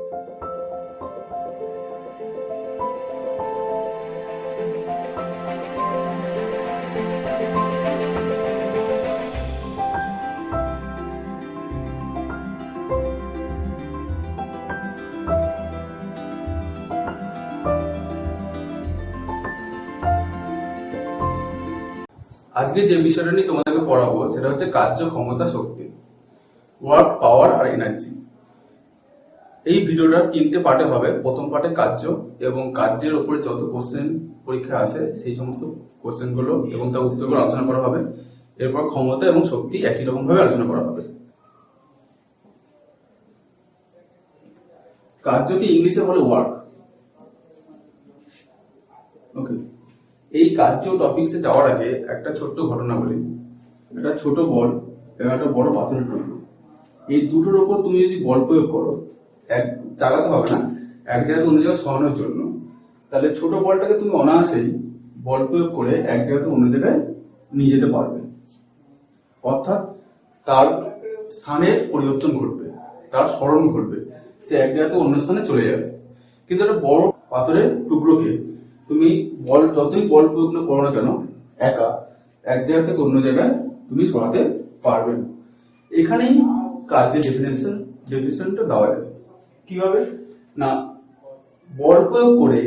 আজকে যে বিষয়টা নিয়ে তোমাদেরকে পড়াবো সেটা হচ্ছে কার্য ক্ষমতা শক্তি, ওয়ার্ক পাওয়ার আর এনার্জি। এই ভিডিওটা 3টে পার্টে হবে। প্রথম পার্টে কার্য এবং কার্যের উপরে যত কোশ্চেন পরীক্ষা আসে সেই সমস্ত কোশ্চেন গুলো এবং তার উত্তরগুলো আলোচনা করা হবে। এরপর ক্ষমতা এবং শক্তি একই রকম ভাবে আলোচনা করা হবে। কার্যকে ইংলিশে বলে ওয়ার্ক। ওকে, এই কার্য টপিকসে যাওয়ার আগে একটা ছোট্ট ঘটনা বলি। একটা ছোট বল এবং একটা বড় পাথরের টুকরো, এই দুটোর উপর তুমি যদি বল প্রয়োগ করো, এক চালাতে হবে না, এক জায়গাতে অন্য জায়গায় সরানোর জন্য, তাহলে ছোট বলটাকে তুমি অনায়াসেই বল প্রয়োগ করে এক জায়গাতে অন্য জায়গায় নিয়ে যেতে পারবে। অর্থাৎ তার স্থানের পরিবর্তন ঘটবে, তার স্মরণ ঘটবে, সে এক জায়গাতে অন্য স্থানে চলে যাবে। কিন্তু একটা বড় পাথরের টুকরোকে তুমি বল যতই বল প্রয়োগ করো না কেন, একা এক জায়গা থেকে অন্য জায়গায় তুমি সরাতে পারবে না। এখানেই কার্যের ডেফিনেশনটা দেওয়া যায়। কিভাবে না, বল প্রয়োগ করে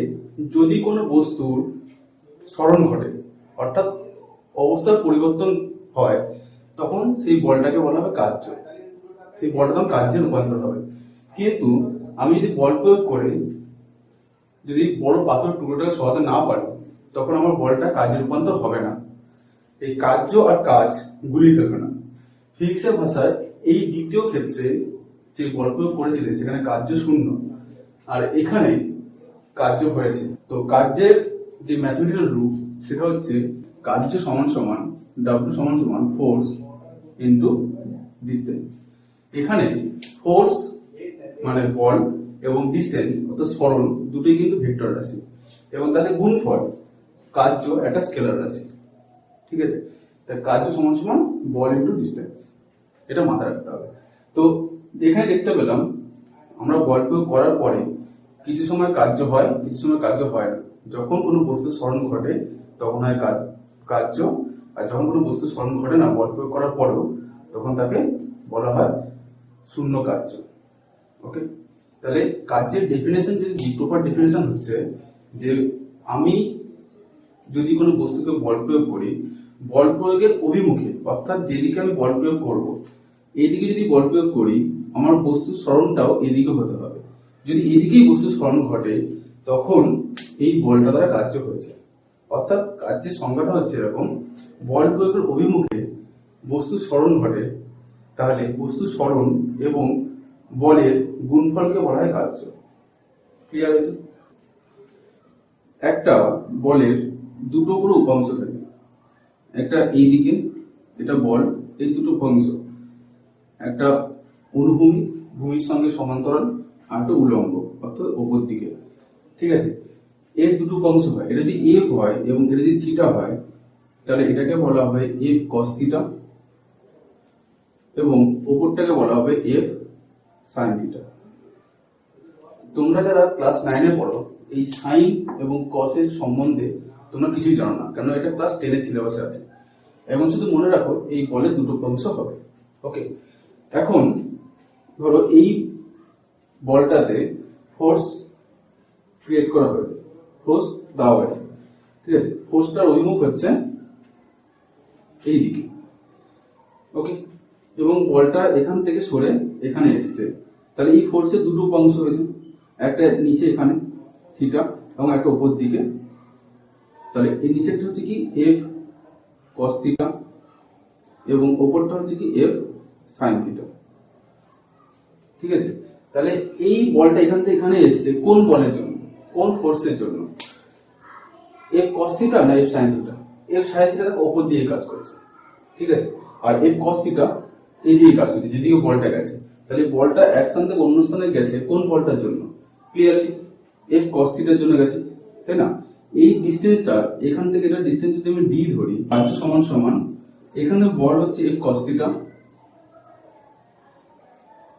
যদি কোনো বস্তুর স্মরণ ঘটে, অর্থাৎ অবস্থার পরিবর্তন হয়, তখন সেই বলটাকে বলা হবে কার্য। সেই বলটা তখন কার্যে রূপান্তর হবে। কিন্তু আমি যদি বল প্রয়োগ করে যদি বড় পাথর টুকরোটাকে সরাতে না পারি, তখন আমার বলটা কাজে রূপান্তর হবে না। এই কার্য আর কাজ গুলিয়ে ফেলবে না। ফিজিক্সের ভাষায় এই দ্বিতীয় ক্ষেত্রে যে বল প্রয়োগ করেছিলে সেখানে কার্য শূন্য, আর এখানে কার্য হয়েছে। তো কার্যের যে ম্যাথমেটিক্যাল রূপ সেটা হচ্ছে কার্য সমান সমান W সমান সমান ফোর্স ইন্টু ডিস্টেন্স। এখানে ফোর্স মানে বল এবং ডিস্টেন্স অর্থাৎ সরণ দুটোই কিন্তু ভেক্টর রাশি, এবং তাদের গুণফল কার্য একটা স্কেলার রাশি। ঠিক আছে, তাই কার্য সমান সমান বল ইন্টু ডিস্টেন্স, এটা মাথায় রাখতে হবে। তো এখানে দেখতে পেলাম আমরা বল প্রয়োগ করার পরে কিছু সময় কার্য হয়, কিছু সময় কার্য হয় না। যখন কোনো বস্তুর স্মরণ ঘটে তখন হয় কার্য, আর যখন কোনো বস্তুর স্মরণ ঘটে না বল প্রয়োগ করার পরেও, তখন তাকে বলা হয় শূন্য কার্য। ওকে, তাহলে কার্যের ডেফিনেশন যদি প্রপার ডেফিনেশন হচ্ছে যে আমি যদি কোনো বস্তুকে বল প্রয়োগ করি, বল প্রয়োগের অভিমুখে অর্থাৎ যেদিকে আমি বল প্রয়োগ করব, এইদিকে যদি বল প্রয়োগ করি, আমার বস্তুর স্মরণটাও এদিকে হতে হবে। যদি এদিকেই বস্তুর স্মরণ ঘটে, তখন এই বলটা দ্বারা কার্য হয়েছে। অর্থাৎ কার্যের সংজ্ঞাটা হচ্ছে এরকম, বল প্রয়োগের অভিমুখে বস্তুর স্মরণ ঘটে, তাহলে বস্তুর স্মরণ এবং বলের গুণফলকে বলা হয় কার্য। ক্লিয়ার হয়েছে? একটা বলের দুটো করে উপাংশ থাকে, একটা এই দিকে এটা বল, এই দুটো উপাংশ, একটা অনুভূমিক ভূমির সঙ্গে সমান্তরাল, আর একটা উলম্ব অর্থাৎ ওপর দিকে। ঠিক আছে, এর দুটো উপাংশ হয়। এটা যদি এফ হয় এবং এটা যদি থিটা হয়, তাহলে এটাকে বলা হবে এফ কস থিটা এবং ওপরটাকে বলা হবে এফ সাইন থিটা। তোমরা যারা ক্লাস 9-এ পড়ো, এই সাইন এবং কসের সম্বন্ধে তোমরা কিছুই জানো না, কারণ এটা ক্লাস 10-এর সিলেবাসে আছে। এবং শুধু মনে রাখো এই বলের দুটো উপাংশ হবে। ওকে, এখন ধরো এই বলটাতে ফোর্স ক্রিয়েট করা হয়েছে, ফোর্স দেওয়া হয়েছে। ঠিক আছে, ফোর্সটার অভিমুখ হচ্ছে এই দিকে। ওকে, এবং বলটা এখান থেকে সরে এখানে এসছে, তাহলে এই ফোর্সের দুটো উপাংশ হয়েছে, একটা নিচে এখানে থিটা এবং একটা উপর দিকে। তাহলে এই নিচেরটা হচ্ছে কি এফ কস থিটা এবং উপরটা হচ্ছে কি এফ সাইন থিটা। ঠিক আছে, তাহলে এই বলটা এখান থেকে এখানে এসছে কোন বলের জন্য, কোন ফোর্সের জন্য? এফ কস থিটা না F sine theta? F sine theta উপর দিয়ে কাজ করেছে। ঠিক আছে, আর এফ কস থিটা এই দিয়ে কাজ করছে, যেদিকে বলটা গেছে। তাহলে বলটা এক স্থান থেকে অন্য স্থানে গেছে কোন বলটার জন্য? ক্লিয়ারলি এফ কস থিটার জন্য গেছে, তাই না? এই ডিস্টেন্সটা এখান থেকে, এটা ডিস্টেন্স যদি আমি ডি ধরি, সমান সমান এখানে বল হচ্ছে এফ কস থিটা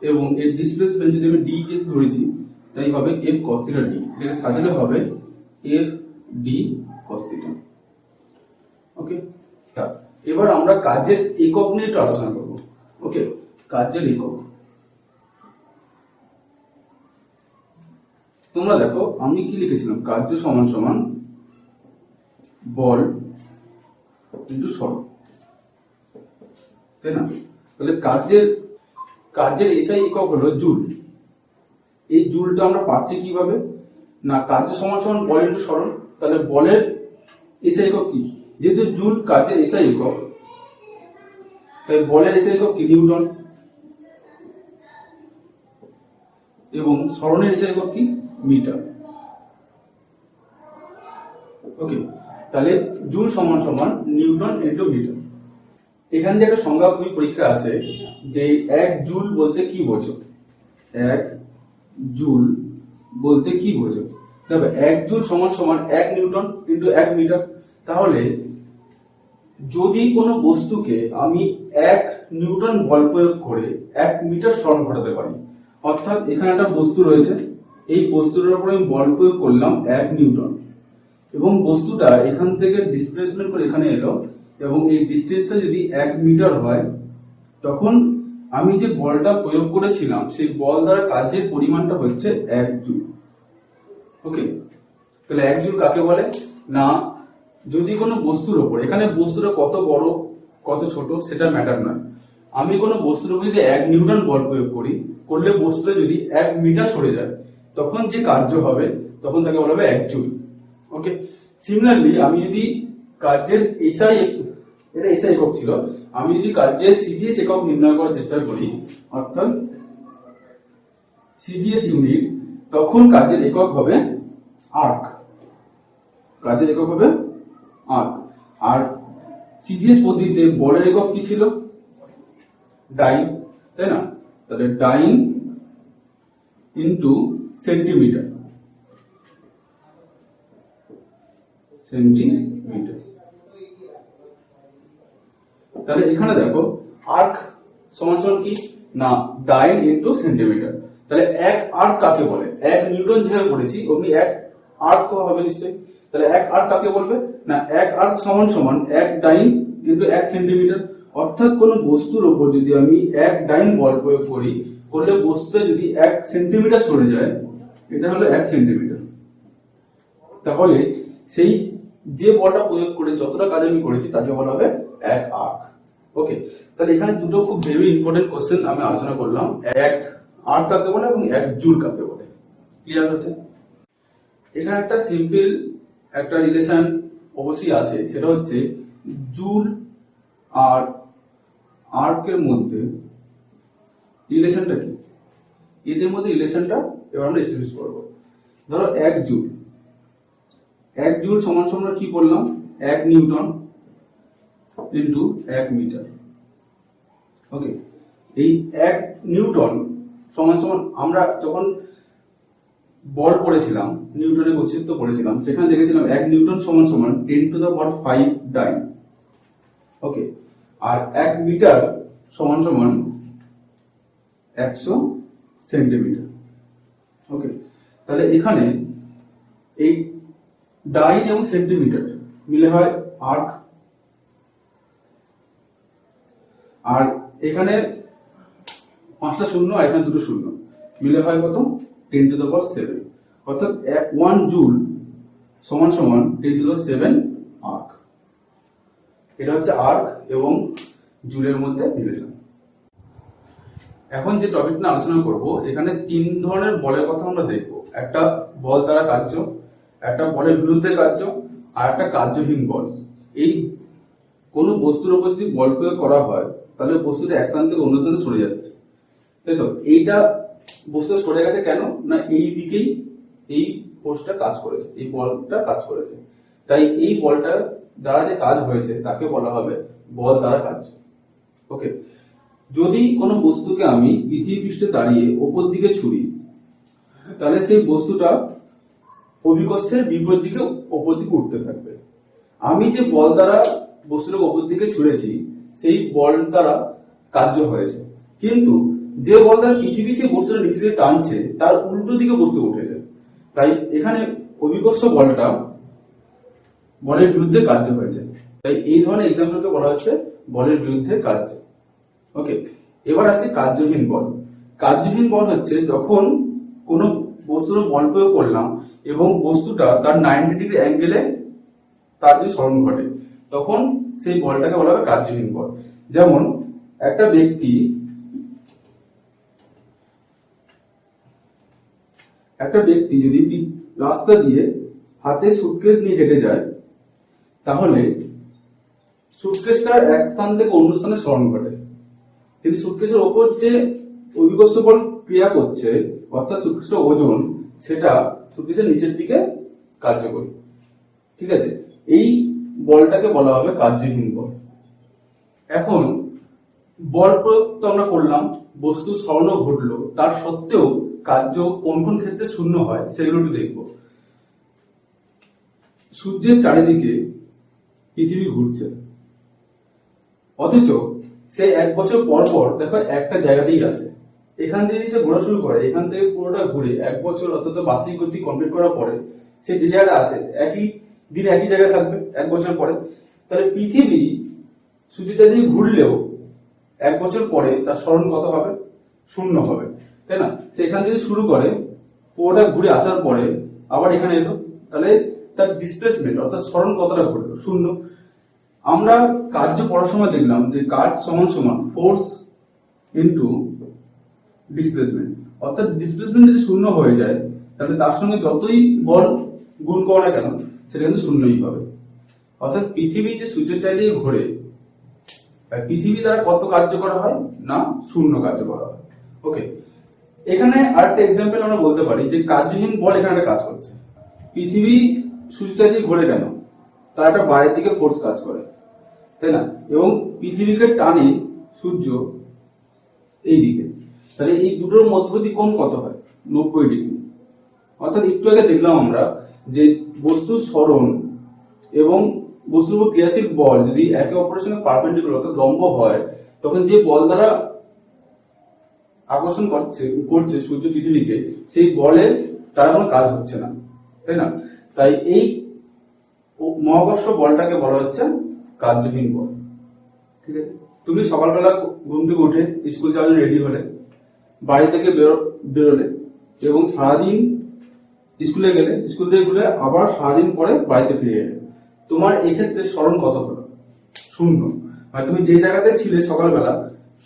এবং এর ডিসপ্লেসমেন্ট যদি আমি ডি কে ধরেছি, তাই হবে এফ কস থিটা ডি, এটাকে সাজালে হবে এফ ডি কস থিটা। ওকে, এবার আমরা কাজের একক নিয়ে একটু আলোচনা করব। ওকে, কাজের একক। তোমরা দেখো আমি কি লিখেছিলাম, কার্য সমান সমান বল ইন্টু সরণ, তাই না? তাহলে কার্যের এসআই একক হলো জুল। এই জুলটা আমরা পাচ্ছি কিভাবে না, কার্য সমান সমান বল ইন্টু সরণ, তাহলে বলের এসআই একক কি, যেহেতু জুল কার্যের এসআই একক, তাই বলের এসআই একক কি নিউটন, এবং সরণের এসআই একক কি মিটার। ওকে, তাহলে জুল সমান সমান নিউটন ইন্টু মিটার। এখান থেকে একটা সংজ্ঞা পরীক্ষা আসে যে 1 জুল বলতে কি বোঝো, 1 জুল বলতে কি বোঝো। তবে 1 জুল সমান সমান 1 নিউটন ইন্টু 1 মিটার। তাহলে যদি কোনো বস্তুকে আমি 1 নিউটন বল প্রয়োগ করে 1 মিটার সরণ ঘটাতে পারি, অর্থাৎ এখানে একটা বস্তু রয়েছে, এই বস্তুটার উপর আমি বল প্রয়োগ করলাম 1 নিউটন, এবং বস্তুটা এখান থেকে ডিসপ্লেসমেন্ট করে এখানে এলো, এবং এই ডিস্টেন্সটা যদি 1 মিটার হয়, তখন আমি যে বলটা প্রয়োগ করেছিলাম সেই বল দ্বারা কাজের পরিমাণটা হচ্ছে 1 জুল। ওকে, তাহলে 1 জুল কাকে বলে না, যদি কোনো বস্তুর উপর, এখানে বস্তুটা কত বড় কত ছোট সেটা ম্যাটার নয়, আমি কোনো বস্তুর উপর যদি 1 নিউটন বল প্রয়োগ করি, করলে বস্তুটা যদি 1 মিটার সরে যায়, তখন যে কার্য হবে তখন তাকে বলা হবে 1 জুল। ওকে, সিমিলারলি আমি যদি কার্যের এসআই, এটা এসআই একক ছিল, আমি যদি কার্যের সিজিএস একক নির্ণয় করার চেষ্টা করি, অর্থাৎ সিজিএস ইউনিট, তখন কাজের একক হবে আর্ক, কাজের একক হবে আর্ক। আর সিজিএস পদ্ধতিতে বলের একক কি ছিল, ডাইন, তাই না? তাহলে ডাইন ইন্টু সেন্টিমিটার, সেন্টিমিটার। তাহলে এখানে দেখো আর্ক সমান সমান কি না, ডাইন ইন্টু সেন্টিমিটার। তাহলে 1 আর্ক কাকে বলে, 1 নিউটন যেভাবে পড়েছি অমনি 1 আর্ক হবে নিশ্চয়ই। তাহলে 1 আর্ক কাকে বলবে না, 1 আর্ক সমান সমান 1 ডাইন ইন্টু 1 সেন্টিমিটার। অর্থাৎ কোন বস্তুর উপর যদি আমি 1 ডাইন বল প্রয়োগ করি, করলে বস্তুটা যদি 1 সেন্টিমিটার সরে যায়, এটা হলো 1 সেন্টিমিটার। তাহলে সেই যে বলটা প্রয়োগ করে যতটা কাজ আমি করেছি তাকে বলা হবে 1 আর্ক। ওকে, তাহলে এখানে দুটো খুব ভেরি ইম্পর্টেন্ট কোশ্চেন আমি আলোচনা করলাম, 1 আর্ক কাকে বলে এবং 1 জুল কাকে বলে। ক্লিয়ার হচ্ছে? এখানে একটা সিম্পল একটা রিলেশন অবশ্যই আছে, সেটা হচ্ছে জুল আর আর্কের মধ্যে রিলেশনটা কি, এদের মধ্যে রিলেশনটা এবার আমরা এস্টাবলিশ করব। ধরো 1 জুল, 1 জুল সমান সমান কি বললাম, 1 নিউটন ইন্টু 1 মিটার। ওকে, এই 1 নিউটন সমান সমান, আমরা যখন বল পড়েছিলাম, নিউটনের গতিসূত্র পড়েছিলাম, সেখানে দেখেছিলাম 1 নিউটন সমান সমান 10 to the power 5 dyne. Okay, আর 1 মিটার সমান সমান 100 সেন্টিমিটার। ওকে, তাহলে এখানে এই ডাইন এবং সেন্টিমিটার মিলে হয় আর্ক, আর এখানে 5টা শূন্য আর এখানে 2টো শূন্য মিলে হয় কত, 10 টু দ্য পাওয়ার 7। অর্থাৎ 1 জুল সমান সমান 10 টু দ্য 7 আর্ক। এটা হচ্ছে আর্ক এবং জুলের মধ্যে রিলেশন। এখন যে টপিকটা আলোচনা করব, এখানে 3 ধরনের বলের কথা আমরা দেখব। একটা বল দ্বারা কার্য, একটা বলের বিরুদ্ধে কার্য, আর একটা কার্যহীন বল। এই কোন বস্তুর উপর যদি বল প্রয়োগ করা হয়, তাহলে বস্তুটা এক স্থান থেকে অন্য স্থানে সরে যাচ্ছে, তাই তো? এইটা বস্তু সরে গেছে কেন না, এই দিকেই এই ফোর্সটা কাজ করেছে, এই বলটা কাজ করেছে, তাই এই বলটা দ্বারা যে কাজ হয়েছে তাকে বলা হবে বল দ্বারা কার্য। ওকে, যদি কোনো বস্তুকে আমি পৃথিবী পৃষ্ঠে দাঁড়িয়ে ওপর দিকে ছুড়ি, তাহলে সেই বস্তুটা অভিকর্ষের বিপরীত দিকে ওপর দিকে উঠতে থাকবে। আমি যে বল দ্বারা বস্তুটাকে ওপর দিকে ছুড়েছি সেই বল দ্বারা কার্য হয়েছে, কিন্তু যে বল দ্বারা পৃথিবী সেই বস্তুটা নিচে দিকে টানছে তার উল্টো দিকে বস্তু উঠেছে, তাই এখানে অভিকর্ষ বলটা বলের বিরুদ্ধে কার্য হয়েছে। তাই এই ধরনের এক্সাম্পলকে বলা হচ্ছে বলের বিরুদ্ধে কার্য। ওকে, এবার আসি কার্যহীন বল। কার্যহীন বল হচ্ছে যখন কোনো বস্তুর বল প্রয়োগ করলাম এবং বস্তুটা তার 90 ডিগ্রি অ্যাঙ্গেলে তার যে সরণ ঘটে, তখন সেই বলটাকে বলা হবে কার্যহীন বল। যেমন একটা ব্যক্তি যদি রাস্তা দিয়ে হাতে সুটকেস নিয়ে হেঁটে যায়, তাহলে সুটকেসটার এক স্থান থেকে অন্য স্থানে সরণ ঘটে, কিন্তু সুটকেসের ওপর যে অভিকর্ষ বল ক্রিয়া করছে অর্থাৎ সুটকেসটার ওজন, সেটা সুটকেসের নিচের দিকে কার্যকরী। ঠিক আছে, এই বলটাকে বলা হবে কার্যহীন বল। এখন বল প্রয়োগ তো আমরা করলাম, বস্তু সরণও ঘটলো, তার সত্ত্বেও কার্য কোন কোন ক্ষেত্রে শূন্য হয় সেগুলো একটু দেখবো। সূর্যের চারিদিকে পৃথিবী ঘুরছে, অথচ সে 1 বছর পর পর দেখো একটা জায়গাতেই আসে। এখান থেকে সে ঘোরা শুরু করে, এখান থেকে পুরোটা ঘুরে 1 বছর অন্তত বার্ষিক কর্তৃক কমপ্লিট করার পরে সে যে জায়গাটা আসে একই দিন একই জায়গায় থাকবে 1 বছর পরে। তাহলে পৃথিবী সূর্যের চারিদিকে ঘুরলেও 1 বছর পরে তার সরণ কত হবে? শূন্য হবে, তাই না? সে এখান থেকে শুরু করে পুরোটা ঘুরে আসার পরে আবার এখানে এলো, তাহলে তার ডিসপ্লেসমেন্ট অর্থাৎ সরণ কতটা ঘটলো? শূন্য। আমরা কার্য পড়ার সময় দেখলাম যে কাজ সমান সমান ফোর্স ইন্টু ডিসপ্লেসমেন্ট, অর্থাৎ ডিসপ্লেসমেন্ট যদি শূন্য হয়ে যায় তাহলে তার সঙ্গে যতই বল গুণ করো না কেন সেটা কিন্তু শূন্যই হবে। অর্থাৎ পৃথিবী যে সূর্যের চারিদিকে ঘোরে, পৃথিবী দ্বারা কত কার্য করা হয়? না, শূন্য কার্য করা হয়। ওকে, এখানে আরেকটা এক্সাম্পল আমরা বলতে পারি যে কার্যহীন বল এখানে একটা কাজ করছে। পৃথিবী সূর্যের চারিদিকে ঘোরে কেন? তার একটা বাইরের দিকে ফোর্স কাজ করে, তাই না? এবং পৃথিবীকে টানে সূর্য এই দিকে, তাহলে এই দুটোর মধ্যবর্তী কোণ কত হয়? 90 ডিগ্রি। অর্থাৎ একটু আগে দেখলাম আমরা যে বস্তুর সরণ এবং বস্তুর উপর ক্রিয়াশীল বল যদি একে অপরের সঙ্গে পারপেন্ডিকুলার অর্থাৎ লম্ব হয়, তখন যে বল দ্বারা আকর্ষণ করছে সূর্য পৃথিবীকে, সেই বলের তার কোনো কাজ হচ্ছে না, তাই না? তাই এই মহাকর্ষ বলটাকে বলা হচ্ছে কার্যহীন বল। ঠিক আছে, তুমি সকালবেলা ঘুম থেকে উঠে স্কুল যাওয়ার জন্য রেডি হলে, বাড়ি থেকে বেরোলে এবং সারাদিন স্কুলে গেলে, স্কুল থেকে ঘুরে আবার সারাদিন পরে বাড়িতে ফিরে এলে, তোমার এক্ষেত্রে সরণ কত হলো? শূন্য। আর তুমি যে জায়গাতে ছিলে সকালবেলা,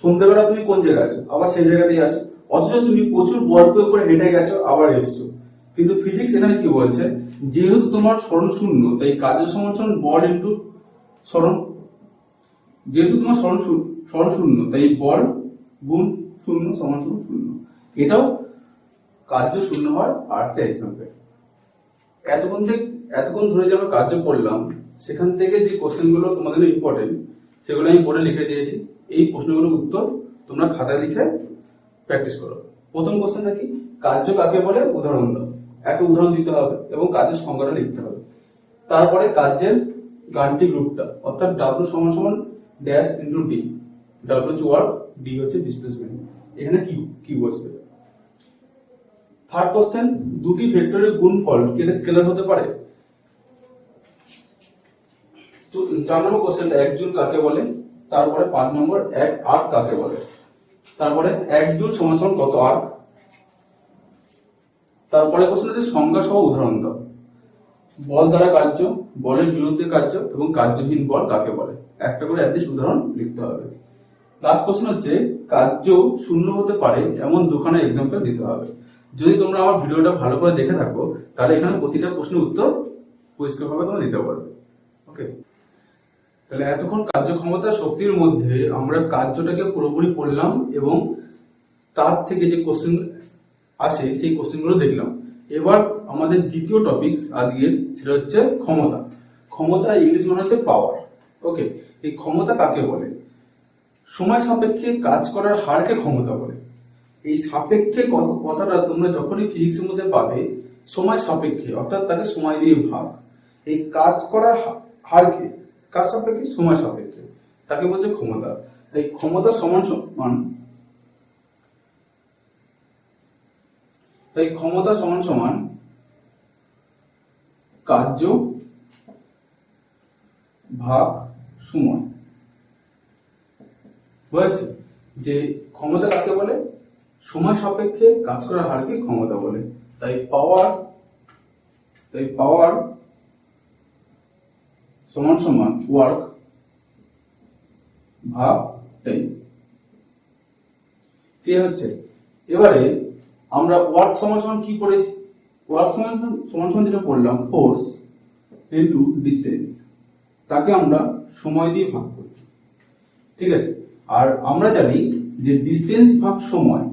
সন্ধ্যাবেলা তুমি কোন জায়গায় আছো? আবার সেই জায়গাতেই আছো, অথচ তুমি প্রচুর বল প্রয়োগ করে হেঁটে গেছো আবার এসছো। কিন্তু ফিজিক্স এখানে কি বলছে? যেহেতু তোমার সরণ শূন্য, তাই কাজের সমান সমান বল ইন্টু সরণ। যেহেতু তোমার সরণ শূন্য, তাই বল গুণ শূন্য সমান সমান শূন্য। এটাও কার্য শূন্য হয় আরেকটা এক্সাম্পল। এতক্ষণ ধরে যে আমরা কার্য করলাম, সেখান থেকে যে কোশ্চেন গুলো তোমাদের ইম্পর্টেন্ট সেগুলো আমি বোর্ডে লিখে দিয়েছি। এই প্রশ্নগুলোর উত্তর তোমরা খাতায় লিখে প্র্যাকটিস করো। প্রথম কোশ্চেনটা কি? কার্য কাকে বলে? উদাহরণ দাও। একটা উদাহরণ দিতে হবে এবং কাজের সংজ্ঞাটা লিখতে হবে। তারপরে কার্যের গাণিতিক রূপটা, অর্থাৎ ডাব্লিউ সমান সমান ড্যাশ ইন্টু ডি। ডাব্লিউ হচ্ছে ওয়ার্ক, ডি হচ্ছে ডিসপ্লেসমেন্ট। এখানে কি বসবে? থার্ড কোশ্চেন, দুটি ভেক্টরের গুণফল কি এটা স্কেলার হতে পারে? 4 নম্বর কোশ্চেনটা 1 জুল কাকে বলে? তারপরে 5 নম্বর 1 আর্ক কাকে বলে? তারপরে 1 জুল সমান সমান কত আর্ক? তারপরে কোশ্চেন হচ্ছে সংজ্ঞা সহ উদাহরণ দাও। বল দ্বারা কার্য, বলের বিরুদ্ধে কার্য এবং কার্যহীন বল কাকে বলে? একটা করে অ্যাটলিস্ট উদাহরণ লিখতে হবে। লাস্ট কোশ্চেন হচ্ছে কার্য শূন্য হতে পারে এমন দুখানা এক্সাম্পল দিতে হবে। যদি তোমরা আমার ভিডিওটা ভালো করে দেখে থাকো, তাহলে এখানে প্রতিটা প্রশ্নের উত্তর পরিষ্কারভাবে তোমরা দিতে পারবে। ওকে, তাহলে এতক্ষণ কার্যক্ষমতা শক্তির মধ্যে আমরা কার্যটাকে পুরোপুরি পড়লাম এবং তার থেকে যে কোশ্চেন আসে সেই কোশ্চেনগুলো দেখলাম। এবার আমাদের দ্বিতীয় টপিক আজকের, সেটা হচ্ছে ক্ষমতা। ক্ষমতা ইংলিশ মানে হচ্ছে পাওয়ার। ওকে, এই ক্ষমতা কাকে বলে? সময় সাপেক্ষে কাজ করার হারকে ক্ষমতা বলে। এই সাপেক্ষে কথাটা তোমরা যখনই ফিজিক্সের মধ্যে পাবে, সময় সাপেক্ষে অর্থাৎ তাকে সময় দিয়ে ভাগ। এই কাজ করার হারকে কার সাপেক্ষে? সময় সাপেক্ষে, তাকে বলছে ক্ষমতা। এই ক্ষমতা সমান সমান তাই ক্ষমতা সমান সমান কার্য ভাগ সময়। বুঝেছি যে ক্ষমতা কাকে বলে? সময় সাপেক্ষে কাজ করার হারকে ক্ষমতা বলে। তাই পাওয়ার সমান সমান ওয়ার্ক ভাগ টাইম। ক্লিয়ার হচ্ছে? এবারে আমরা ওয়ার্ক সমান সমান কি পড়েছি? ওয়ার্ক সমান সমান যেটা পড়লাম, ফোর্স ইনটু ডিসটেন্স, তাকে আমরা সময় দিয়ে ভাগ করছি। ঠিক আছে? আর আমরা জানি যে ডিসটেন্স ভাগ সময়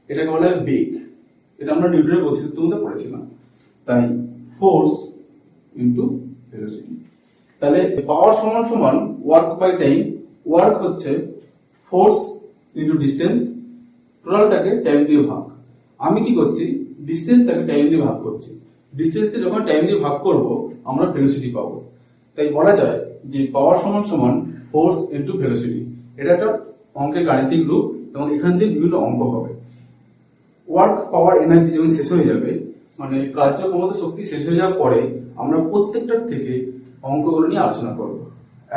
এটাকে বলা হয় বেগ। এটা আমরা নিউটনের গতিসূত্রের মধ্যে পড়েছিলাম। তাই ফোর্স ইনটু ভেলোসিটি। তাহলে পাওয়ার সমান সমান ওয়ার্ক বাই টাইম। ওয়ার্ক হচ্ছে ফোর্স ইনটু ডিসটেন্স, টোটালটাকে টাইম দিয়ে ভাগ। আমি কি করছি? ডিসটেন্সটাকে টাইম দিয়ে ভাগ করছি। ডিসটেন্সকে যখন টাইম দিয়ে ভাগ করব আমরা ভেলোসিটি পাবো। তাই বলা যায় যে পাওয়ার সমান সমান ফোর্স ইনটু ভেলোসিটি। এটা একটা অঙ্কের গাণিতিক রূপ এবং এখান থেকে বিভিন্ন অঙ্ক হবে। ওয়ার্ক পাওয়ার এনার্জি যখন শেষ হয়ে যাবে, মানে কার্য ক্ষমতা শক্তি শেষ হয়ে যাওয়ার পরে আমরা প্রত্যেকটার থেকে অঙ্কগুলো নিয়ে আলোচনা করব।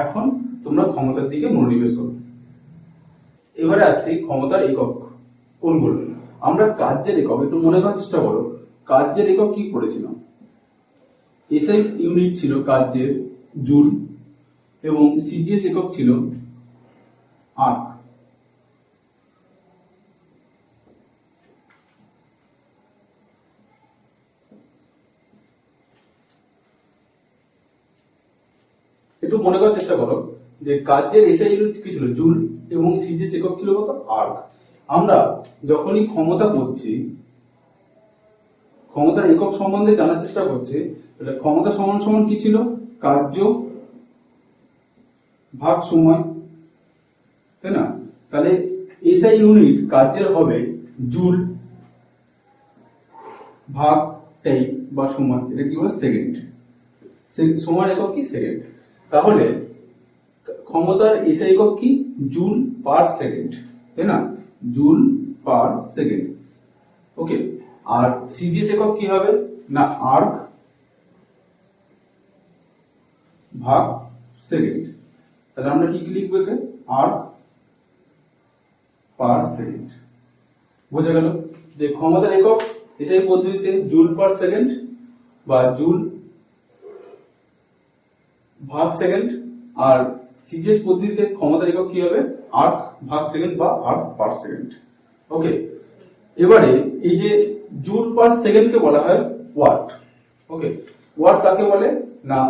এখন তোমরা ক্ষমতার দিকে মনোনিবেশ করো। এবারে আসছি ক্ষমতার একক কোনগুলো। আমরা কার্যের একক একটু মনে করার চেষ্টা করো। কার্যের একক কি পড়েছিলাম? এসআই ইউনিট ছিল কার্যের জুল এবং সিজিএস একক ছিল আর্ক। একটু মনে করার চেষ্টা করো যে কার্যের এসআই ইউনিট কি ছিল? জুল এবং সিজিএস একক ছিল কত? আর্ক। আমরা যখনই ক্ষমতা করছি, ক্ষমতার একক সম্বন্ধে জানার চেষ্টা করছি, তাহলে ক্ষমতা সমান সমান কি ছিল? কার্য ভাগ সময়, তাই না? তাহলে এসআই ইউনিট কার্যের হবে জুল ভাগ টাইম বা সময়। এটা কি বলে? সেকেন্ড। সময়ের একক কি? সেকেন্ড। তাহলে ক্ষমতার এসআই একক কি? জুল পার সেকেন্ড, তাই না? Joule per second. ওকে। আর সিজিএস একক কি হবে? না, আর্ক ভাগ সেকেন্ড। তাহলে আমরা কি লিখবো? এখানে আর্ক পার সেকেন্ড। বোঝা গেল যে ক্ষমতার একক এসআই পদ্ধতিতে জুল পার সেকেন্ড বা জুল ভাগ সেকেন্ড, আর সিজিএস পদ্ধতিতে ক্ষমতার একক কি হবে? আর্ক ভাগ সেকেন্ড বা আর্ক পার সেকেন্ড। ওকে। এবারে এই যে জুল পার সেকেন্ডকে বলা হয় ওয়াট। ওকে। ওয়াট কাকে বলে? না,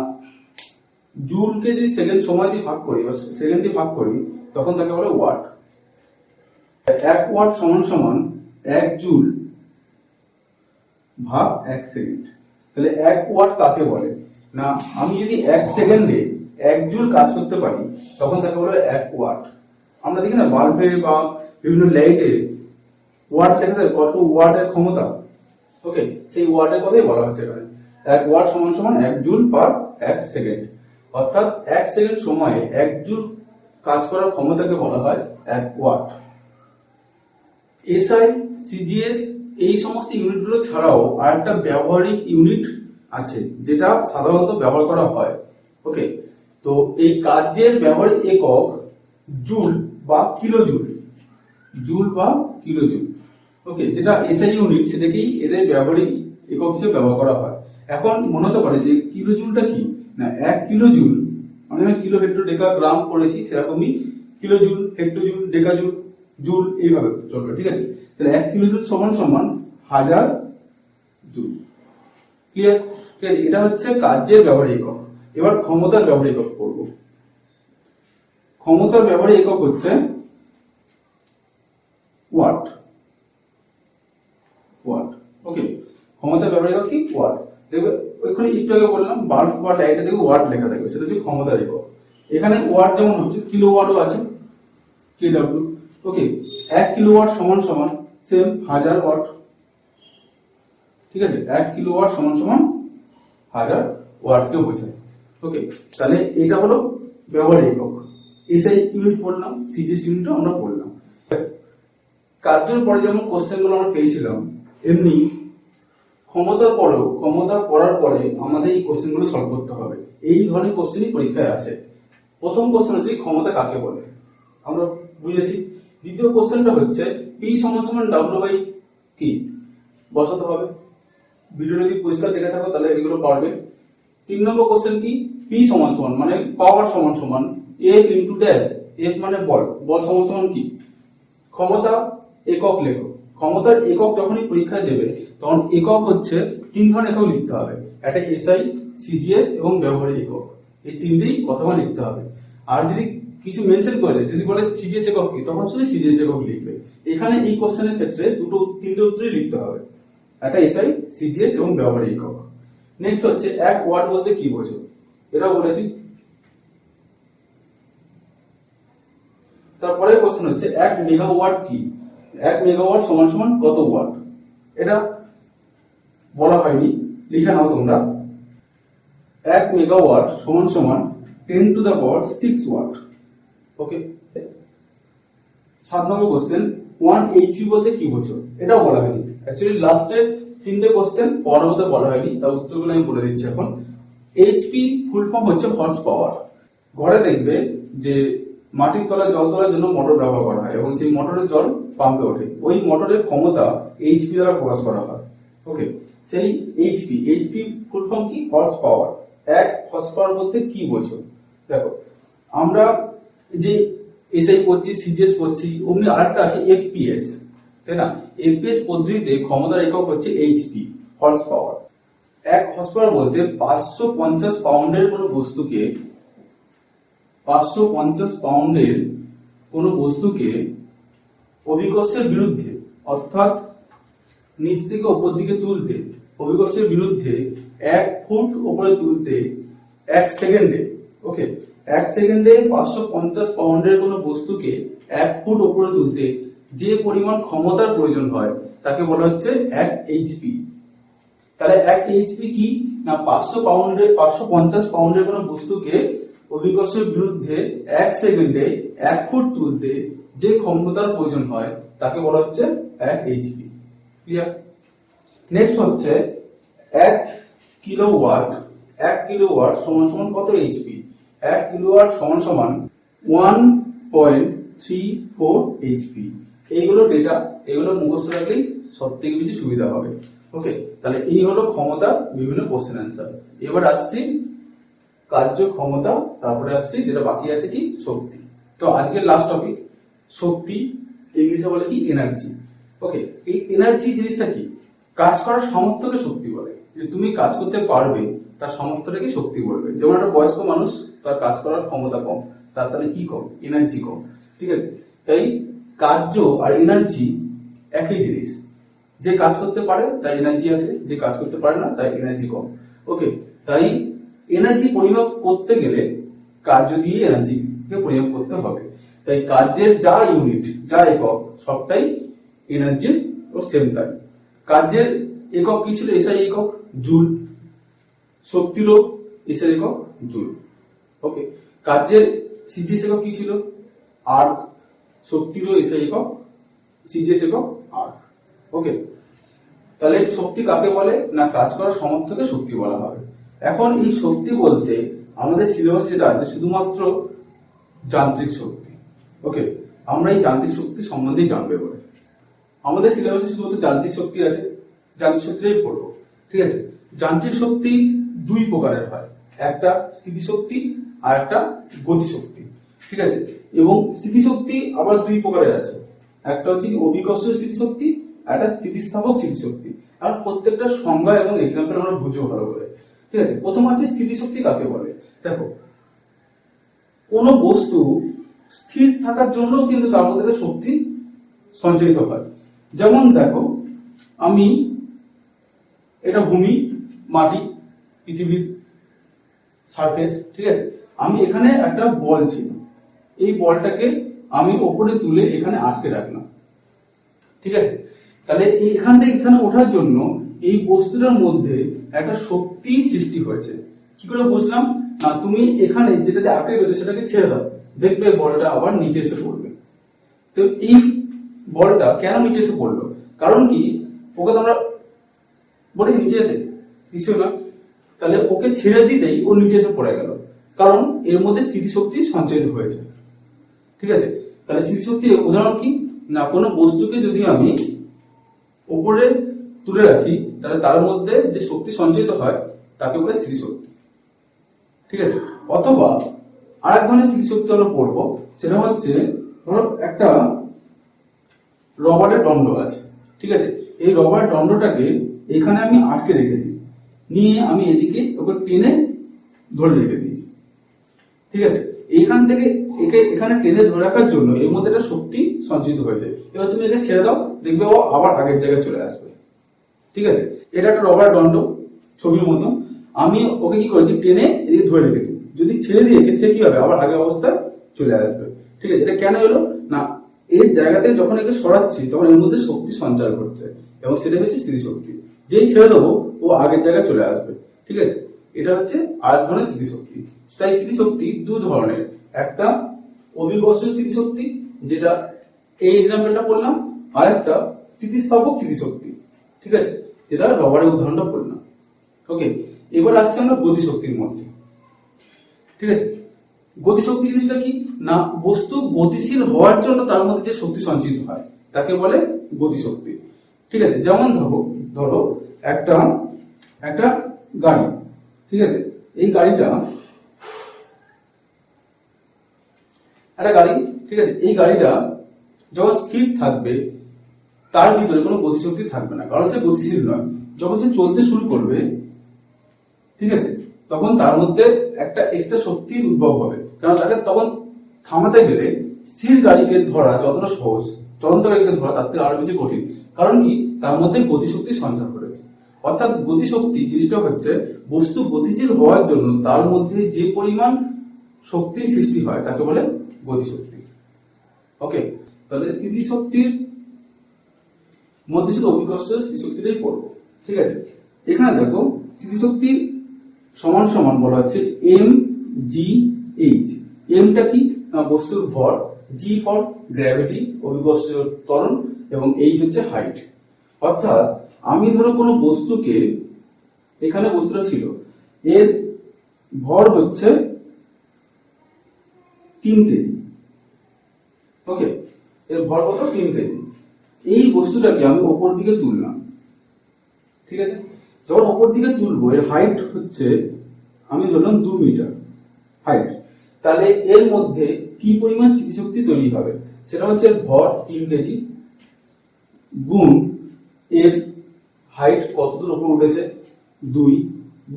জুলকে যদি সেকেন্ড সময় দিয়ে ভাগ করি বা সেকেন্ড দিয়ে ভাগ করি তখন তাকে বলে ওয়াট। 1 ওয়াট সমান সমান 1 জুল ভাগ 1 সেকেন্ড। তাহলে 1 ওয়াট কাকে বলে? না, আমি যদি 1 সেকেন্ডে 1 জুল কাজ করতে পারি তখন তাকে বলে 1 ওয়াট। আমরা দেখি না বাল্বে বা বিভিন্ন লাইটে ওয়াট লেখা থাকে, কত ওয়াটের ক্ষমতা। ওকে, সেই ওয়াটের কথাই বলা হচ্ছে এখানে। 1 ওয়াট সমান সমান 1 জুল পার 1 সেকেন্ড। অর্থাৎ 1 সেকেন্ড সময়ে 1 জুল কাজ করার ক্ষমতাকে বলা হয় 1 ওয়াট। এসআই, সিজিএস এই সমস্ত ইউনিটগুলো ছাড়াও আরেকটা ব্যবহারিক ইউনিট আছে যেটা সাধারণত ব্যবহার করা হয়। ওকে, তো এই কার্যের ব্যবহারিক একক জুল বা কিলোজুল। জুল বা কিলোজুল। ওকে, যেটা এসআই ইউনিট সেটাকেই এদের ব্যবহারিক একক হিসেবে ব্যবহার করা হয়। এখন মনে হতে পারে যে কিলোজুলটা কি? না, 1 কিলোজুল মানে কিলো হেক্টর ডেকা গ্রাম পড়েছি, সেরকমই কিলোজুল, হেক্টোজুল, ডেকাজুল, জুল এইভাবে চলবে। ঠিক আছে? তাহলে 1 কিলোজুল সমান সমান 1000 জুল। ক্লিয়ার? ঠিক আছে, এটা হচ্ছে কার্যের ব্যবহারিক একক। এবার ক্ষমতার ব্যবহারিক একক করব। ক্ষমতার ব্যবহারিক একক হচ্ছে ওয়াট। ওয়াট। ওকে, ক্ষমতার ব্যবহারিক একক কি? ওয়াট। দেখবে ওইখানে একটু আগে বললাম বাল্ব বা লাইটে দেখবে ওয়াট লেখা থাকবে, সেটা হচ্ছে ক্ষমতার একক। এখানে ওয়াট যেমন হচ্ছে, কিলোওয়াটও আছে, কেডব্লিউ। ওকে, 1 কিলোওয়াট সমান সমান সেম 1000 ওয়াট। ঠিক আছে, 1 কিলোওয়াট সমান সমান 1000 ওয়াটকে বোঝায়। ওকে, তাহলে এটা হলো ব্যবহারিক একক। এসআই ইউনিট পড়লাম, সিজিএস ইউনিটও আমরা পড়লাম। কার্যের পরে যেমন কোশ্চেন গুলো আমরা পেয়েছিলাম, এমনি ক্ষমতা পড়ার পরে আমাদের এই কোশ্চেনগুলো সলভ করতে হবে। এই ধরনের কোশ্চেনই পরীক্ষায় আসে। প্রথম কোশ্চেন হচ্ছে ক্ষমতা কাকে বলে, আমরা বুঝেছি। দ্বিতীয় কোশ্চেনটা হচ্ছে পি সমান ডাব্লিউ বাই কি, বসাতে হবে। ভিডিও যদি পরিষ্কার দেখে থাকো তাহলে এগুলো পারবে। 3 নম্বর কোশ্চেন কি, পি সমান মানে পাওয়ার সমান এফ ইন্টু ড্যাশ, এফ মানে বল সমান কি, ক্ষমতা একক লেখো। ক্ষমতার একক যখনই পরীক্ষায় দেবে তখন একক হচ্ছে 3 ধরনের একক লিখতে হবে, একটা এসআই, সিজিএস এবং ব্যবহারিক একক। এই তিনটেই প্রথমে লিখতে হবে। আর যদি কিছু মেনশন করে দেয়, যদি বলে সিজিএস একক কি, তখন শুধু সিজিএস একক লিখবে। এখানে এই কোশ্চেনের ক্ষেত্রে তিনটে উত্তরই লিখতে হবে, একটা এসআই, সিজিএস এবং ব্যবহারিক একক। নেক্সট হচ্ছে 1 ওয়াট বলতে কি বোঝো, এটাও বলেছি। তারপরে কোশ্চেন হচ্ছে 1 মেগাওয়াট কি, 1 মেগাওয়াট সমান কত ওয়াট, এটা বলা হয়নি, লিখে নাও তোমরা। 1 মেগাওয়াট সমান 10 to the power 6 watt. Okay. 7 number question 1 HP বলতে কি বোঝো, এটাও বলা হয়নি। অ্যাকচুয়ালি লাস্টে 3টে কোশ্চেন পরের মধ্যে বলা হয়নি, তার উত্তরগুলো আমি বলে দিচ্ছি এখন। এইচপি ফুল ফর্ম হচ্ছে হর্স পাওয়ার। ঘরে দেখবে যে মাটির তলায় জল তোলার জন্য মোটর ব্যবহার করা হয় এবং সেই মোটরের জল পাম্পে ওঠে, ওই মোটরের ক্ষমতা এইচপি দ্বারা প্রকাশ করা হয়। ওকে, সেই এইচপি ফুল ফর্ম কি, হর্স পাওয়ার। 1 হর্স পাওয়ার বলতে কি বোঝো, দেখো আমরা যে এসআই পড়ছি, সিজিএস পড়ছি, অমনি আরেকটা আছে এফপিএস, তাই না? এফপিএস পদ্ধতিতে ক্ষমতার একক হচ্ছে HP, horse power. 1 horse power বলতে 550 পাউন্ডের কোনো বস্তুকে 550 পাউন্ডের কোনো বস্তুকে অভিকর্ষের বিরুদ্ধে, অর্থাৎ নিচ থেকে উপর দিকে তুলতে, অভিকর্ষের বিরুদ্ধে 1 ফুট উপরে তুলতে 1 সেকেন্ডে, ওকে, 1 সেকেন্ডে 550 পাউন্ডের কোনো বস্তুকে 1 ফুট উপরে তুলতে যে পরিমাণ ক্ষমতার প্রয়োজন হয় তাকে বলা হচ্ছে 1 এইচপি। তাহলে 1 এইচপি কি না, 550 পাউন্ডের কোনো বস্তুকে অভিকর্ষের বিরুদ্ধে 1 সেকেন্ডে 1 ফুট তুলতে যে ক্ষমতার প্রয়োজন হয় তাকে বলা হচ্ছে 1 এইচপি। ক্লিয়ার? নেক্সট হচ্ছে 1 কিলোওয়াট। 1 কিলোওয়াট সমান কত এইচপি? 1 কিলোওয়াট সমান 1.34 এইচপি। এইগুলো ডেটা, এগুলো মুখস্থ রাখলেই সব থেকে বেশি সুবিধা হবে। ওকে, তাহলে এই হলো ক্ষমতা বিভিন্ন কোশ্চেন অ্যান্সার। এবার আসছি কার্য ক্ষমতা, তারপরে আসছি যেটা বাকি আছে কি, শক্তি। তো আজকের লাস্ট টপিক শক্তি, ইংলিশে বলে কি, এনার্জি। ওকে, এই এনার্জি জিনিসটা কি, কাজ করার সামর্থ্যকে শক্তি বলে। যে তুমি কাজ করতে পারবে তার সামর্থ্যটাকে শক্তি বলবে। যেমন একটা বয়স্ক মানুষ, তার কাজ করার ক্ষমতা কম, তার তাহলে কি কম, এনার্জি কম। ঠিক আছে, তাই কার্য আর এনার্জি একই জিনিস। যে কাজ করতে পারে তার এনার্জি আছে, যে কাজ করতে পারে না তার এনার্জি কম। ওকে, তাই এনার্জি পরিমাপ করতে গেলে কার্য দিয়ে এনার্জিকে পরিমাপ করতে হবে। তাই কার্যের যা ইউনিট, যা একক, সবটাই এনার্জির ও সেম তাই। কার্যের একক কি ছিল, এসআই একক জুল। শক্তিরও এসআই একক জুল। ওকে, কার্যের সিজিএস একক কি ছিল, আর্ক। শক্তিরও এসআই একক, সিজিএস একক আর্ক। ওকে, তাহলে শক্তি কাকে বলে না, কাজ করার সামর্থ্যকে শক্তি বলা হবে। এখন এই শক্তি বলতে আমাদের সিলেবাসে যেটা আছে শুধুমাত্র যান্ত্রিক শক্তি। ওকে, আমরা এই যান্ত্রিক শক্তি সম্বন্ধেই জানবে বলে আমাদের সিলেবাসে শুধুমাত্র যান্ত্রিক শক্তি আছে, যান্ত্রিক শক্তিটাই পড়বো। ঠিক আছে, যান্ত্রিক শক্তি 2 প্রকারের হয়, একটা স্থিতিশক্তি আর একটা গতিশক্তি। ঠিক আছে, এবং স্থিতিশক্তি আবার 2 প্রকারের আছে, একটা হচ্ছে অভিকর্ষীয় স্থিতিশক্তি আর একটা স্থিতিস্থাপক স্থিতিশক্তি। আর প্রত্যেকটা সংজ্ঞা এবং এক্সাম্পল আমরা বুঝবো ভালো করে। ঠিক আছে, প্রথম আছে স্থিতিশক্তি কাকে বলে। দেখো, কোন বস্তু স্থির থাকার জন্য কিন্তু তার মধ্যে শক্তি সঞ্চারিত হয়। যেমন দেখো, আমি, এটা ভূমি, মাটি, পৃথিবীর সারফেস। ঠিক আছে, আমি এখানে একটা বল ছিল, এই বলটাকে আমি ওপরে তুলে এখানে আটকে রাখলাম। ঠিক আছে, তাহলে এখান থেকে এখানে ওঠার জন্য এই বস্তুটার মধ্যে একটা শক্তি সৃষ্টি হয়েছে। কি করে বুঝলাম না, তুমি এখানে যেটাতে আটকে রয়েছে সেটাকে ছেড়ে দাও, দেখবে বলটা আবার নিচে এসে পড়বে। তো এই বলটা কেন নিচে এসে পড়লো, কারণ কি, ওকে তো আমরা বলেছি নিচে যেতে, নিশ্চয় না। তাহলে ওকে ছেড়ে দিতেই ও নিচে এসে পড়ে গেল, কারণ এর মধ্যে স্থিতিশক্তি সঞ্চয়িত হয়েছে। ঠিক আছে, তাহলে স্মৃতিশক্তির উদাহরণ কি না, কোনো বস্তুকে যদি আমি উপরে তুলে রাখি তাহলে তার মধ্যে যে শক্তি সঞ্চয়িত হয় তাকে বলে স্মৃতিশক্তি। ঠিক আছে, অথবা আরেক ধরনের স্মৃতিশক্তি আমরা পড়বো, সেটা হচ্ছে ধরো একটা রবারের দণ্ড আছে। ঠিক আছে, এই রবারের দণ্ডটাকে এখানে আমি আটকে রেখেছি, নিয়ে আমি এদিকে ওকে টেনে ধরে রেখে দিয়েছি। ঠিক আছে, এইখান থেকে একে এখানে টেনে ধরে রাখার জন্য এর মধ্যে একটা শক্তি সঞ্চিত হয়েছে। এবার তুমি একে ছেড়ে দাও, দেখবে ও আবার আগের জায়গায় চলে আসবে। ঠিক আছে, এটা একটা রবার দণ্ড ছবির মতো, আমি ওকে কি করেছি টেনে এদিকে ধরে রেখেছি, যদি ছেড়ে দিয়ে সে কি হবে আবার আগের অবস্থায় চলে আসবে। ঠিক আছে, এটা কেন হলো না, এর জায়গাতে যখন একে সরাচ্ছি তখন এর মধ্যে শক্তি সঞ্চার করছে এবং সেটা হচ্ছে স্থিতিশক্তি। যেই ছেড়ে দেবো ও আগের জায়গায় চলে আসবে। ঠিক আছে, এটা হচ্ছে আরেক ধরনের স্মৃতিশক্তি। তাই স্মৃতিশক্তি দু ধরনের, একটা অভিকর্ষীয় স্মৃতিশক্তি যেটা এই এক্সাম্পলটা বললাম, আর একটা স্থিতিস্থাপক স্মৃতিশক্তি। ঠিক আছে, যেটা রবারের উদাহরণটা বললাম। ওকে, এবার আসছে আমরা গতিশক্তির মধ্যে। ঠিক আছে, গতিশক্তি জিনিসটা কি না, বস্তু গতিশীল হওয়ার জন্য তার মধ্যে যে শক্তি সঞ্চিত হয় তাকে বলে গতিশক্তি। ঠিক আছে, যেমন ধরো একটা একটা গাড়ি। ঠিক আছে, এই গাড়িটা একটা গাড়ি। ঠিক আছে, এই গাড়িটা যখন স্থির থাকবে তার ভিতরে কোনো গতিশক্তি থাকবে না, কারণ সে গতিশীল নয়। যখন সে চলতে শুরু করবে, ঠিক আছে, তখন তার মধ্যে একটা এক্সট্রা শক্তির উদ্ভব হবে, কারণ তাকে তখন থামাতে গেলে স্থির গাড়িকে ধরা যতটা সহজ, চলন্ত গাড়িকে ধরা তার থেকে আরো বেশি কঠিন। কারণ কি, তার মধ্যে গতিশক্তি সঞ্চার করেছে। অর্থাৎ গতিশক্তি জিনিসটা হচ্ছে বস্তু গতিশীল হওয়ার জন্য তার মধ্যে যে পরিমাণ শক্তি সৃষ্টি হয় তাকে বলে গতিশক্তি। ওকে, তাহলে স্থিতিশক্তির মধ্যে শুধু অভিকর্ষ স্থিতিশক্তিটাই পড়বো। ঠিক আছে, এখানে দেখো স্থিতিশক্তি সমান সমান বলা হচ্ছে এম জি এইচ। এমটা কি, বস্তুর ভর, জি ফর গ্র্যাভিটি অভিকর্ষ ত্বরণ, এবং এইচ হচ্ছে হাইট। অর্থাৎ আমি ধরো কোনো বস্তুকে, এখানে বস্তুটা ছিল, এর ভর হচ্ছে 3 কেজি। ওকে, এর ভর কত, 3 কেজি। এই বস্তুটাকে আমি ওপর দিকে তুললাম। ঠিক আছে, যখন ওপর দিকে তুলবো এর হাইট হচ্ছে, আমি ধরলাম 2 মিটার হাইট, তাহলে এর মধ্যে কি পরিমাণ স্থিতিশক্তি তৈরি হবে, সেটা হচ্ছে এর ভর 3 কেজি গুণ এর হাইট কতদূর উপর উঠেছে 2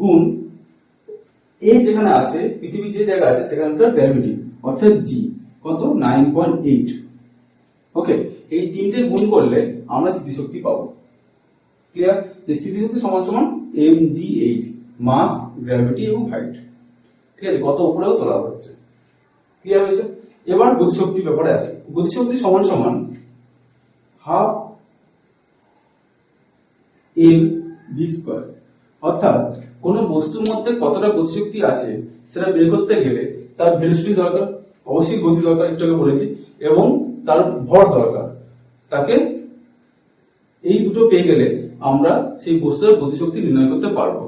গুণ এ যেখানে আছে, পৃথিবীর যে জায়গা আছে সেখানকার গ্র্যাভিটি অর্থাৎ জি কত 9.8। ওকে, এই তিনটে গুণ করলে আমরা স্থিতিশক্তি পাবো। ক্লিয়ার, যে স্থিতিশক্তি সমান সমান এম জি এইচ, মাস, গ্র্যাভিটি এবং হাইট। ঠিক আছে, কত উপরেও তোলা হচ্ছে। ক্লিয়ার হয়েছে? এবার গতিশক্তি ব্যাপারে আছে। গতিশক্তি সমান সমান হাফ এম ভি স্কয়ার। অর্থাৎ কোন বস্তুর মধ্যে কতটা গতিশক্তি আছে সেটা বের করতে গেলে তার ভেলোসিটি দরকার, অবশ্যই গতি দরকার, একটু আগে বলেছি, এবং তার ভর দরকার। তাকে এই দুটো পেয়ে গেলে আমরা সেই বস্তুর গতিশক্তি নির্ণয় করতে পারবো।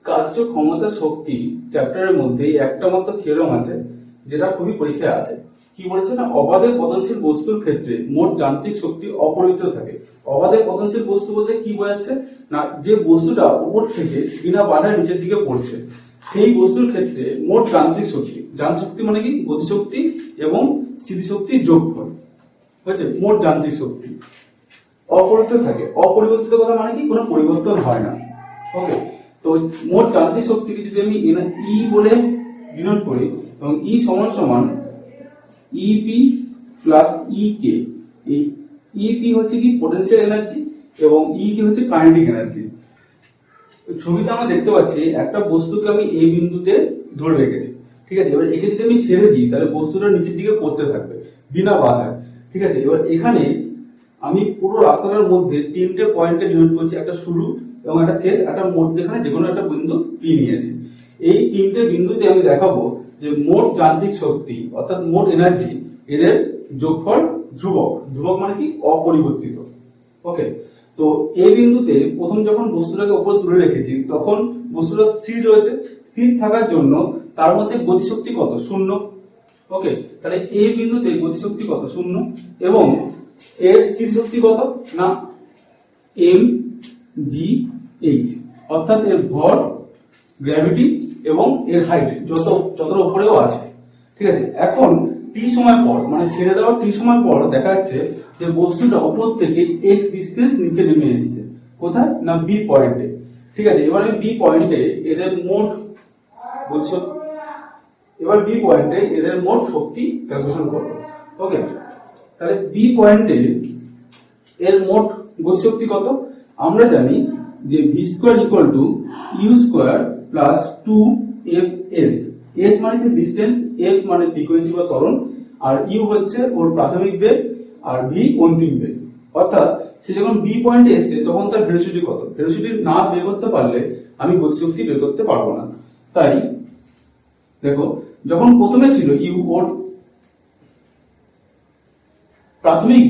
কার্য ক্ষমতা শক্তি চ্যাপ্টারের মধ্যে একটা মাত্র থিওরেম আছে যেটা খুবই পরীক্ষায় আসে। কি বলেছে না, অবাধে পতনশীল বস্তুর ক্ষেত্রে মোট যান্ত্রিক শক্তি অপরিবর্তিত থাকে। অবাধে পতনশীল বস্তু বলতে কি বোঝাচ্ছে না, যে বস্তুটা উপর থেকে বিনা বাধায় নিচের দিকে পড়ছে সেই বস্তুর ক্ষেত্রে মোট যান্ত্রিক শক্তি, যান্ত্রিক শক্তি মানে কি গতিশক্তি এবং স্থিতিশক্তির যোগফল হচ্ছে মোট যান্ত্রিক শক্তি, অপরিবর্তিত থাকে। অপরিবর্তিত কথা মানে কি, কোনো পরিবর্তন হয় না। ওকে, তো মোট যান্ত্রিক শক্তিকে যদি আমি ই বলে ডিনোট করি, এবং ই সমান সমান ইপি প্লাস ই কে। এই ইপি হচ্ছে কি পোটেনশিয়াল এনার্জি এবং ই কে হচ্ছে কাইনেটিক এনার্জি। ছবিতে আমরা দেখতে পাচ্ছি একটা বস্তুকে আমি এই বিন্দুতে ধরে রেখেছি। ঠিক আছে, এবার একে যদি আমি ছেড়ে দিই তাহলে বস্তুটা নিচের দিকে পড়তে থাকবে বিনা বাধায়। ঠিক আছে, এবার এখানে আমি পুরো রাস্তাটার মধ্যে 3টে পয়েন্টে ডিনোট করছি, একটা শুরু এবং একটা শেষ, একটা মধ্যখানে যে কোনো একটা বিন্দু পি নিয়েছি। এই 3টে বিন্দুতে আমি দেখাবো যে মোট যান্ত্রিক শক্তি অর্থাৎ মোট এনার্জি, এদের যোগফল ধ্রুবক। ধ্রুবক মানে কি অপরিবর্তিত। ওকে, তো এই বিন্দুতে প্রথম যখন বস্তুটাকে উপরে তুলে রেখেছি তখন বস্তুটা স্থির রয়েছে, স্থির থাকার জন্য তার মধ্যে গতিশক্তি কত? শূন্য। ওকে, তাহলে এই বিন্দুতে গতিশক্তি কত? শূন্য। এবং এর স্থির শক্তি কত? না এম জি এইচ, অর্থাৎ এর ভর, গ্র্যাভিটি এবং এর হাইট যতটা উপরেও আছে। ঠিক আছে, এখন টি সময় পর, মানে ছেড়ে দেওয়ার টি সময় পর দেখা যাচ্ছে যে বস্তুটা উপর থেকে এক্স ডিস্টেন্স নিচে নেমে এসেছে। কোথায়? না বি পয়েন্টে। ঠিক আছে, এবার আমি বি পয়েন্টে এদের মোট গতিশক্তি, এবার বি পয়েন্টে এদের মোট শক্তি ক্যালকুলেশন করব। ওকে, তাহলে বি পয়েন্টে এর মোট গতিশক্তি কত? আমরা জানি যে v square equal to u square plus 2fs। S মানে কি ডিস্টেন্স, এফ মানে ফ্রিকোয়েন্সি বা ত্বরণ, আর ইউ হচ্ছে ওর প্রাথমিক বেগ, আর ভি অন্তিম বেগ। অর্থাৎ সে যখন বি পয়েন্টে এসছে তখন তার ভেলোসিটি কত? ভেলোসিটি না বের করতে পারলে আমি গতিশক্তি বের করতে পারবো না। তাই দেখো, যখন প্রথমে ছিল ইউ, ওর প্রাথমিক,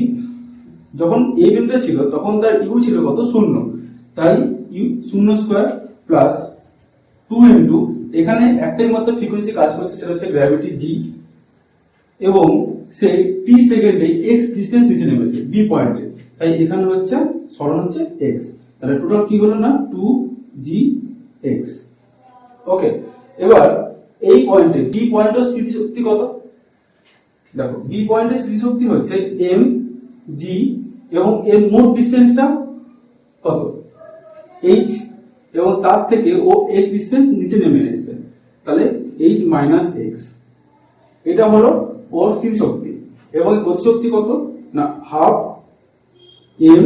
যখন এ বিন্দুতে ছিল তখন তার ইউ ছিল কত? শূন্য। তাই ইউ শূন্য স্কোয়ার প্লাস 2 ইন্টু, এখানে একটাই মাত্র ফ্রিকোয়েন্সি কাজ করছে, সেটা হচ্ছে গ্র্যাভিটি জি, এবং সে টি সেকেন্ডে এক্স ডিস্টেন্স নিচে নেমেছে বি পয়েন্টে, তাই এখানে হচ্ছে সরণ হচ্ছে এক্স। তাহলে টোটাল কি হলো? না 2gx। ওকে, এবার এই পয়েন্টে বি পয়েন্টের স্থিতিশক্তি কত? দেখো, বি পয়েন্টের স্থিতিশক্তি হচ্ছে এম জি, এবং এর মোট ডিস্টেন্সটা কত? এইচ, এবং তার থেকে ও এক্স ডিস্টেন্স নিচে নেমে এসেছে, তাহলে এইচ মাইনাস এক্স। এটা হলো ওর স্থিতিশক্তি। এবং গতিশক্তি কত? না হাফ এম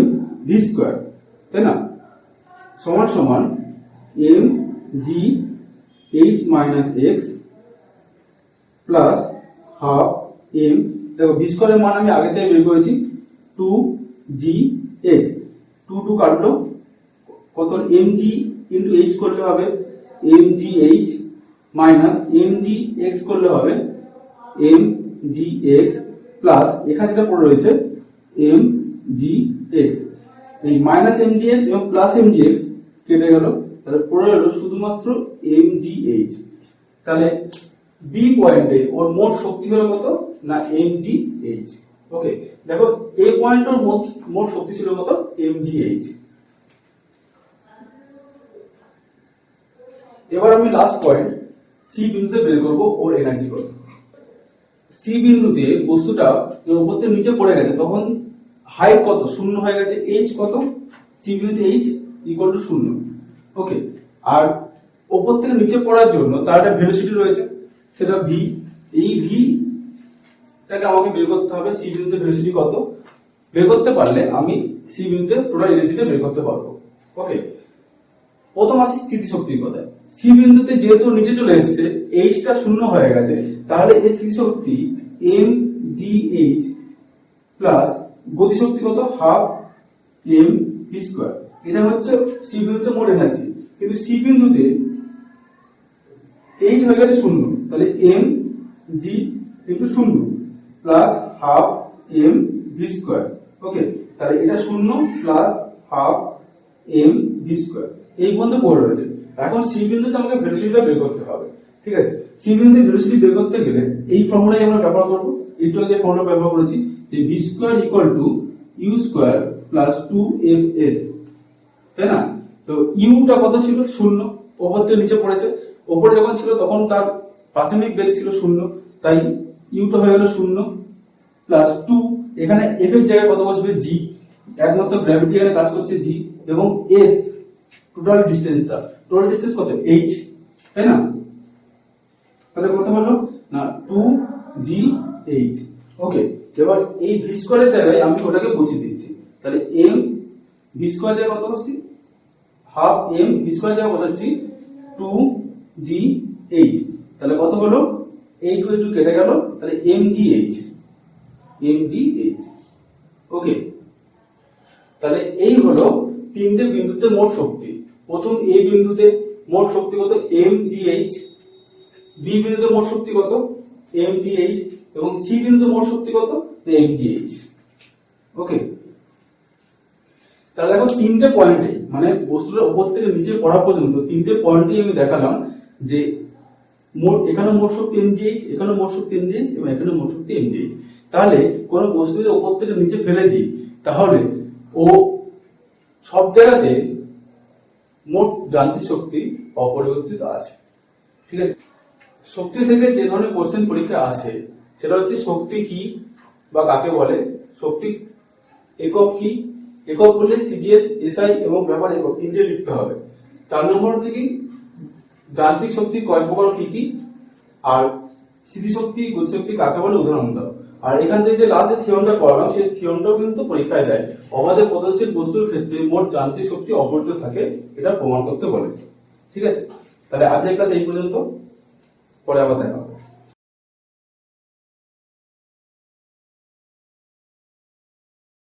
ভি স্কোয়ার, তাই না, সমান সমান m g h minus x plus half m, দেখো ভি স্কোয়ারের মান আমি আগে থেকে বের করেছি 2gx, 2 কাটলো, কত? এম জি ইন্টু এইচ করলে হবে m g h, minus m g x করলে হবে এম জি এক্স, প্লাস এখানে যেটা পড়ে রয়েছে এম জি এক্স। এই মাইনাস এম জি এক্স এবং প্লাস এম জি এক্স কেটে গেল, তাহলে পড়ে গেল শুধুমাত্র এম জি এইচ। তাহলে বি পয়েন্টে ওর মোট শক্তি হলো কত? না এম জি এইচ। ওকে, দেখো এ পয়েন্টের মোট শক্তি ছিল কত? M g h. এবার আমি লাস্ট পয়েন্ট সি বিন্দুতে বের করব ওর এনার্জি কত। সি বিন্দুতে বস্তুটা উপর থেকে নিচে পড়ে গেছে, তখন হাইট কত? শূন্য হয়ে গেছে। এইচ কত? সি বিন্দুতে এইচ ইকুয়াল টু শূন্য। ওকে, আর উপর থেকে নিচে পড়ার জন্য তার একটা ভেলোসিটি রয়েছে, সেটা ভি। এই ভি টাকে আমাকে বের করতে হবে, সি বিন্দুতে ভেলোসিটি কত বের করতে পারলে আমি সি বিন্দুতে টোটাল এনার্জিটা বের করতে পারবো। ওকে, প্রথম আসি স্থিতিশক্তির কথায়। সি বিন্দুতে যেহেতু নিচে চলে এসেছে, এইচটা শূন্য হয়ে গেছে, তাহলে এই স্থিতিশক্তি এম জি এইচ প্লাস গতিশক্তি কত? Half m v square. এটা হচ্ছে সি বিন্দুতে মোট এনার্জি। কিন্তু সি বিন্দুতে এইচ হয়ে গেছে শূন্য, তাহলে এম জি ইন্টু শূন্য plus half m v square. Okay, তাহলে এটা শূন্য plus half m v square এই পর্যন্ত পড়ে রয়েছে। এখন সি বিন্দুতে আমাকে ভেলোসিটিটা বের করতে হবে। ঠিক আছে, সি বিন্দুতে ভেলোসিটি বের করতে গেলে এই ফর্মুলাই আমরা ব্যবহার করব। একটু আগে ফর্মুলা ব্যবহার করেছি যে v square equal to u square plus 2fs, তাই না। তো ইউটা কত ছিল? শূন্য, ওপর থেকে নিচে পড়েছে। ওপরে যখন ছিল তখন তার প্রাথমিক বেগ ছিল শূন্য, তাই ইউটা হয়ে গেল শূন্য প্লাস 2, এখানে এফ এর জায়গায় কত বসবে? জি, একমাত্র গ্র্যাভিটি এখানে কাজ করছে জি, এবং এস টোটাল ডিস্টেন্সটা, টোটাল ডিস্টেন্স কত? এইচ, তাই না। তাহলে কত হলো? না 2gh। ওকে, এবার এই ভি স্কোয়ারের জায়গায় আমি ওটাকে বসিয়ে দিচ্ছি, তাহলে এম ভি স্কোয়ার জায়গায় কত বসছি? হাফ এম ভি স্কোয়ার জায়গায় বসাচ্ছি 2gh, তাহলে কত হলো? 8 কেটে গেল, তাহলে mgh। ওকে, তাহলে এই হলো তিনটে বিন্দুতে মোট শক্তি। প্রথম এ বিন্দুতে মোট শক্তি কত? mgh, বি বিন্দুতে মোট শক্তি কত? mgh, এবং সি বিন্দুতে মোট শক্তি কত? mgh। ওকে, তাহলে দেখো তিনটে পয়েন্টে, মানে বস্তুটার উপর থেকে নিচে পড়া পর্যন্ত তিনটে পয়েন্টেই আমি দেখালাম যে এখানে মোট শক্তি mgh, এখানে মোট শক্তি mgh এবং এখানে মোট শক্তি mgh। তাহলে কোনো বস্তু যদি উপর থেকে নিচে ফেলে দিই তাহলে ও সব জায়গাতে মোট যান্ত্রিক শক্তি অপরিবর্তিত আছে। ঠিক আছে, শক্তি থেকে যে ধরনের কোশ্চেন পরীক্ষা আসে সেটা হচ্ছে শক্তি কি বা কাকে বলে, শক্তি একক কি, একক বললে সিজিএস, এসআই এবং ব্যবহার একক তিনটে লিখতে হবে। 4 নম্বর হচ্ছে কি যান্ত্রিক শক্তি কয় প্রকার কি কি, আর স্থিতিশক্তি গতিশক্তি কাকে বলে উদাহরণ দাও। আর এখান থেকে যে লাস্টে থিওরিটা পড়ালাম সেই থিওরিটাও কিন্তু পরীক্ষায় দেয়, অবাধে পতনশীল বস্তুর ক্ষেত্রে মোট যান্ত্রিক শক্তি অপরিবর্তিত থাকে, এটা প্রমাণ করতে বলে। ঠিক আছে, তাহলে আজকের ক্লাস এই পর্যন্ত, পরে আবার দেখা হবে।